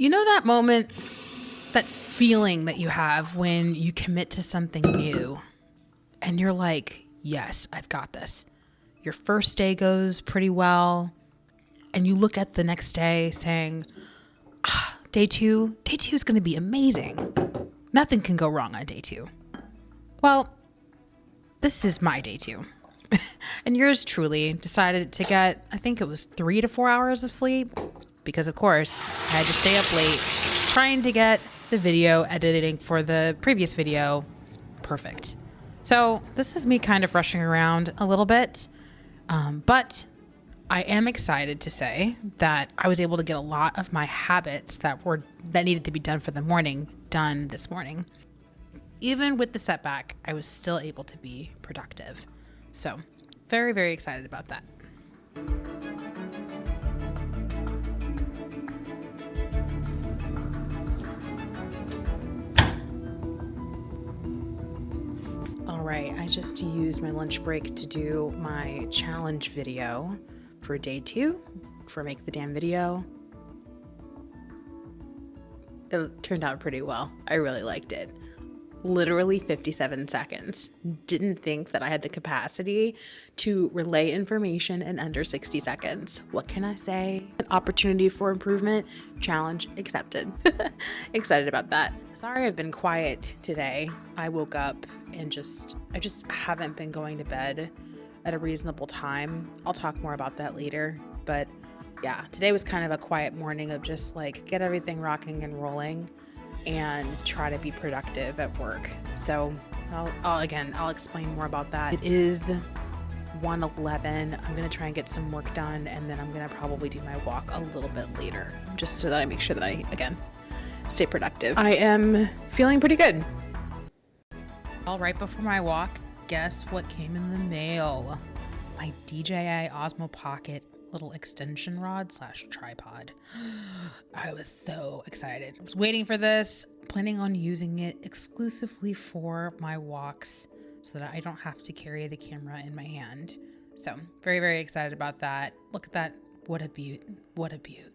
You know that moment, that feeling that you have when you commit to something new and you're like, yes, I've got this. Your first day goes pretty well and you look at the next day saying, day two is going to be amazing. Nothing can go wrong on day two. Well, this is my day two. And yours truly decided to get, I think it was 3 to 4 hours of sleep because, of course, I had to stay up late trying to get the video editing for the previous video perfect. So this is me kind of rushing around a little bit, but I am excited to say that I was able to get a lot of my habits that needed to be done for the morning done this morning. Even with the setback, I was still able to be productive. So very, very excited about that. All right, I just used my lunch break to do my challenge video for day 2 for Make the Damn Video. It turned out pretty well. I really liked it. Literally 57 seconds. Didn't think that I had the capacity to relay information in under 60 seconds. What can I say? An opportunity for improvement. Challenge accepted. Excited about that. Sorry I've been quiet today. I woke up and I just haven't been going to bed at a reasonable time. I'll talk more about that later. But yeah, today was kind of a quiet morning of just like get everything rocking and rolling and try to be productive at work. So I'll explain more about that. It is 1:11. I'm going to try and get some work done, and then I'm going to probably do my walk a little bit later, just so that I make sure that I, again, stay productive. I am feeling pretty good. All right, before my walk, guess what came in the mail? My DJI Osmo Pocket little extension rod / tripod. I was so excited. I was waiting for this, planning on using it exclusively for my walks so that I don't have to carry the camera in my hand. So very, very excited about that. Look at that. What a beaut. What a beaut.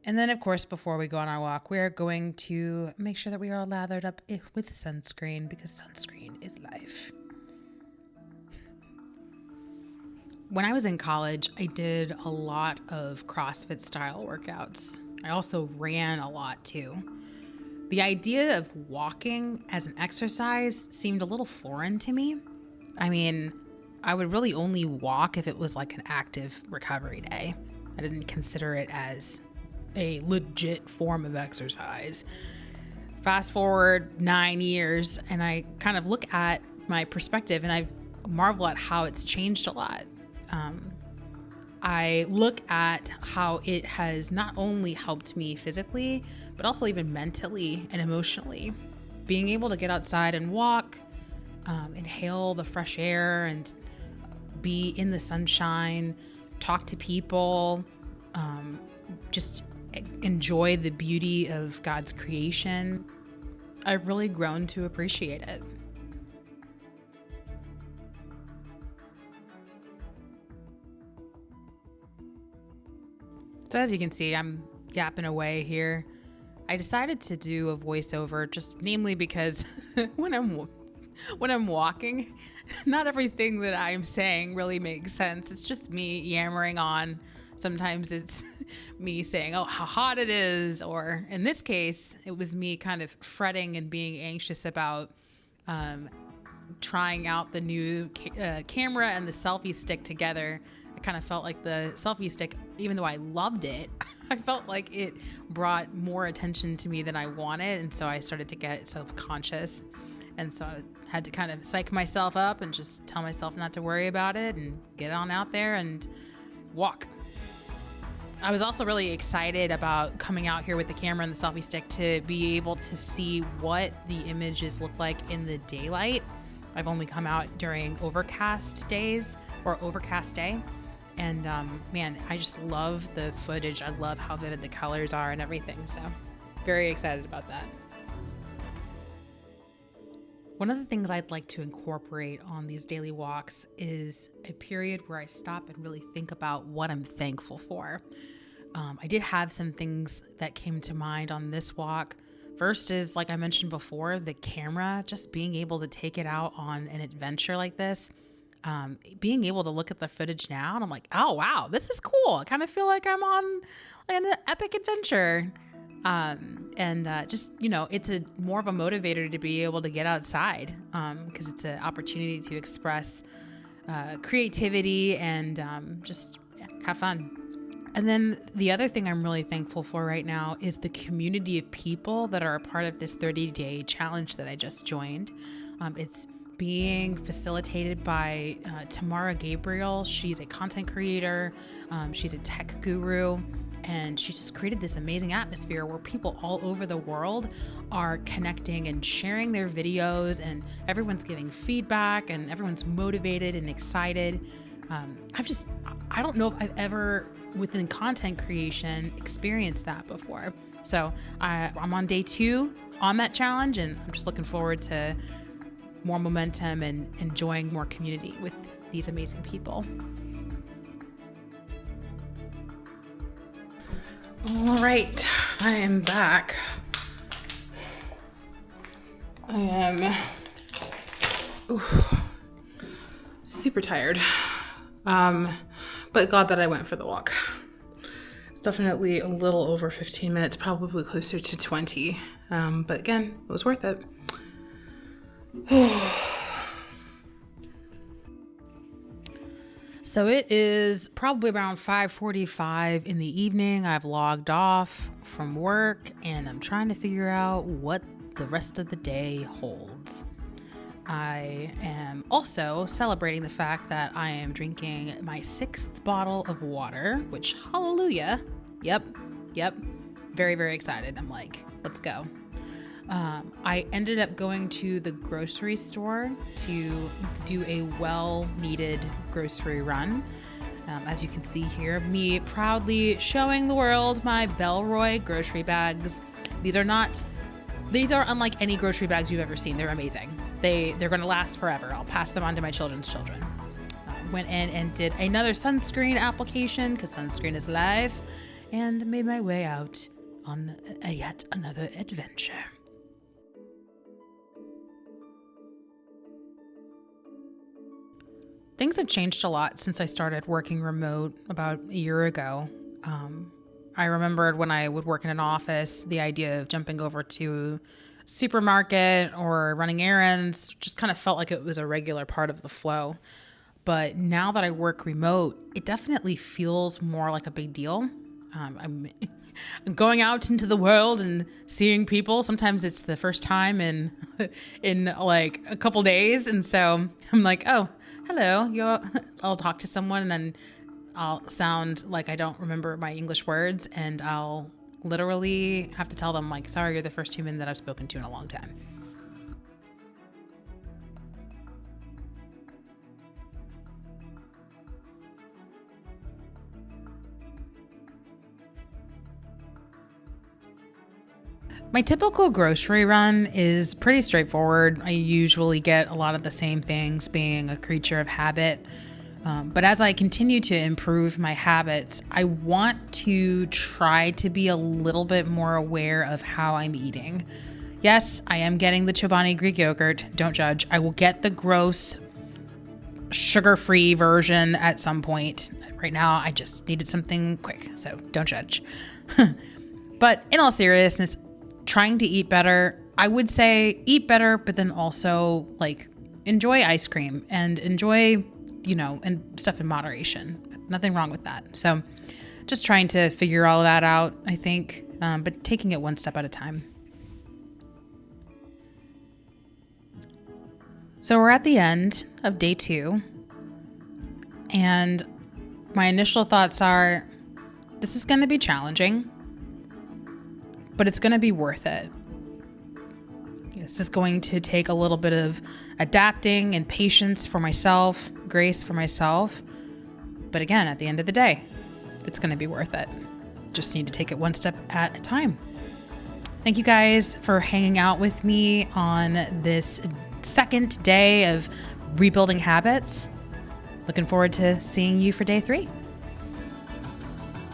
And then, of course, before we go on our walk, we're going to make sure that we are lathered up with sunscreen because sunscreen is life. When I was in college, I did a lot of CrossFit style workouts. I also ran a lot too. The idea of walking as an exercise seemed a little foreign to me. I mean, I would really only walk if it was like an active recovery day. I didn't consider it as a legit form of exercise. Fast forward 9 years and I kind of look at my perspective and I marvel at how it's changed a lot. I look at how it has not only helped me physically, but also even mentally and emotionally. Being able to get outside and walk, inhale the fresh air and be in the sunshine, talk to people, just enjoy the beauty of God's creation. I've really grown to appreciate it. So as you can see, I'm yapping away here. I decided to do a voiceover just namely because when I'm walking, not everything that I'm saying really makes sense. It's just me yammering on. Sometimes it's me saying, oh, how hot it is. Or in this case, it was me kind of fretting and being anxious about trying out the new camera and the selfie stick together. I kind of felt like the selfie stick, even though I loved it, I felt like it brought more attention to me than I wanted. And so I started to get self-conscious. And so I had to kind of psych myself up and just tell myself not to worry about it and get on out there and walk. I was also really excited about coming out here with the camera and the selfie stick to be able to see what the images look like in the daylight. I've only come out during overcast days or overcast day. And man, I just love the footage. I love how vivid the colors are and everything. So very excited about that. One of the things I'd like to incorporate on these daily walks is a period where I stop and really think about what I'm thankful for. I did have some things that came to mind on this walk. First is, like I mentioned before, the camera, just being able to take it out on an adventure like this. Being able to look at the footage now, and I'm like, oh, wow, this is cool. I kind of feel like I'm on an epic adventure. Just, it's more of a motivator to be able to get outside, because it's an opportunity to express creativity and just have fun. And then the other thing I'm really thankful for right now is the community of people that are a part of this 30-day challenge that I just joined. It's being facilitated by Tamara Gabriel. She's a content creator. She's a tech guru. And she's just created this amazing atmosphere where people all over the world are connecting and sharing their videos, and everyone's giving feedback and everyone's motivated and excited. I don't know if I've ever, within content creation, experienced that before. So I'm on day 2 on that challenge, and I'm just looking forward to more momentum and enjoying more community with these amazing people. All right, I am back. I am super tired, but glad that I went for the walk. It's definitely a little over 15 minutes, probably closer to 20, but again, it was worth it. So it is probably around 5:45 in the evening. I've logged off from work and I'm trying to figure out what the rest of the day holds. I am also celebrating the fact that I am drinking my 6th bottle of water, which, hallelujah. Yep. Very, very excited. I'm like, let's go. I ended up going to the grocery store to do a well-needed grocery run. As you can see here, me proudly showing the world my Belroy grocery bags. These are unlike any grocery bags you've ever seen. They're amazing. They're going to last forever. I'll pass them on to my children's children. Went in and did another sunscreen application because sunscreen is life, and made my way out on yet another adventure. Things have changed a lot since I started working remote about a year ago. I remembered when I would work in an office, the idea of jumping over to supermarket or running errands just kind of felt like it was a regular part of the flow. But now that I work remote, it definitely feels more like a big deal. I'm going out into the world and seeing people. Sometimes it's the first time in like a couple days. And so I'm like, oh, hello. I'll talk to someone and then I'll sound like I don't remember my English words. And I'll literally have to tell them, like, sorry, you're the first human that I've spoken to in a long time. My typical grocery run is pretty straightforward. I usually get a lot of the same things, being a creature of habit. But as I continue to improve my habits, I want to try to be a little bit more aware of how I'm eating. Yes, I am getting the Chobani Greek yogurt. Don't judge. I will get the gross sugar-free version at some point. Right now, I just needed something quick, so don't judge. But in all seriousness, trying to eat better, I would say eat better, but then also like enjoy ice cream and enjoy, and stuff in moderation. Nothing wrong with that. So just trying to figure all of that out, I think, but taking it one step at a time. So we're at the end of day 2, and my initial thoughts are, this is going to be challenging, but it's going to be worth it. This is going to take a little bit of adapting and patience for myself, grace for myself. But again, at the end of the day, it's going to be worth it. Just need to take it one step at a time. Thank you guys for hanging out with me on this second day of rebuilding habits. Looking forward to seeing you for day 3.